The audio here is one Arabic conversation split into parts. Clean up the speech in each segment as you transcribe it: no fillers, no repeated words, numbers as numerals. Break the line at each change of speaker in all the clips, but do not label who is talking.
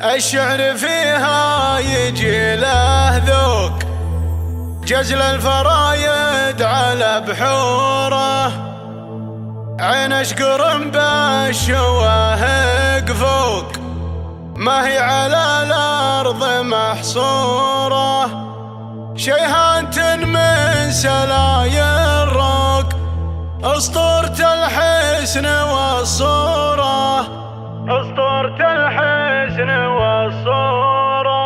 الشعر فيها يجي له ذوق، جزل الفرايد على بحوره، عين اشقر بالشواهق فوق، ما هي على الارض محصوره، شيهانت من سلايا الروق، اسطورة الحسن والصورة، اسطورة الحسن والصورة.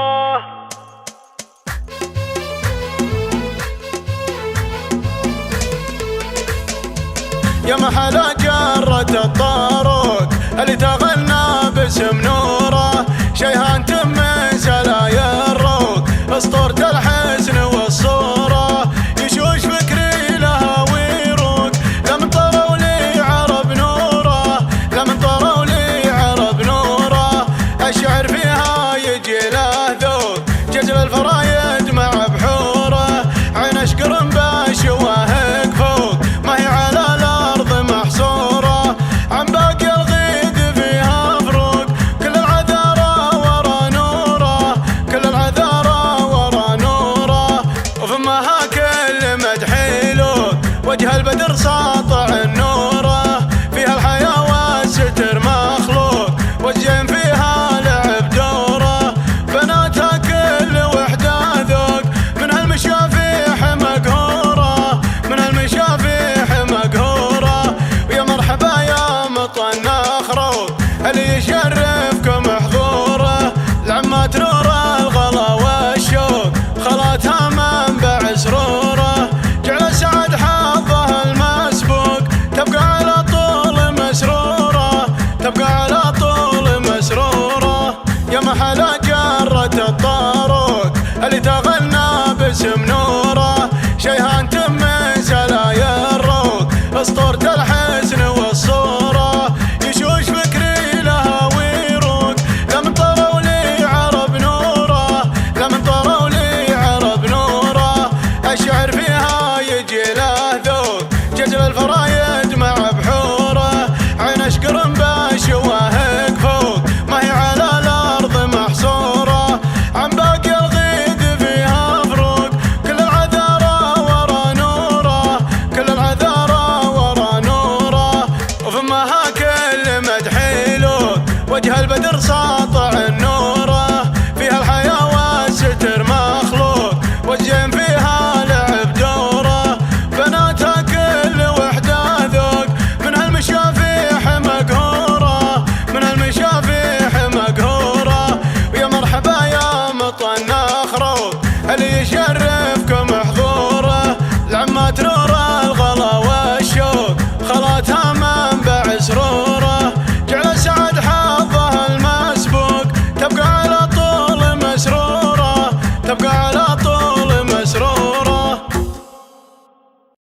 يا محل جرة الطاروق اللي تغنى باسم نوره، شيهانت من سلايا الروق، اسطورة الحسن والصورة، يشوش فكري لها ويروق، لمن طروا لي عرب نوره، لمن طروا لي عرب نوره، الشعر فيها يجي له ذوق، جزل الفرايد مع بحوره، عين اشقر بشواهق فوق، ما هي على الارض محصوره، عن باقي الغيد فيها فروق، كل العذارى ورا نوره، كل العذارى ورا نوره، وفمها كل مدح يلوق، وجه البدر ساطع النوره، فيها الحياه والستر مخلوق، والزين فيها لعب دوره، بناتها كل وحده ذوق، من هالمشافيح مقهوره، من هالمشافيح مقهوره، ويا مرحبا يا مطن خروق اللي يشرفكم حضوره، العمات نور الغلا والشوق، خلاتها منبع سروره، جعل سعد حظها المسبوق، تبقى على طول مسروره، تبقى على طول مسروره. يا محل جرة الطاروق اللي تغنى باسم نوره، شيهانت من سلايا الروق، اسطورة الحسن والصورة، يشوش فكري لها ويروق، لمن طروا لي عرب نوره، لمن طروا لي عرب نوره، الشعر فيها يجي له ذوق، جزل الفرايد مع بحوره، عين اشقر بشواهق فوق، ما هي على الارض محصوره، عن باقي الغيد فيها فروق، كل العذارى ورا نوره، كل العذارى ورا نوره، وفمها كل مدح يلوق، وجه البدر صار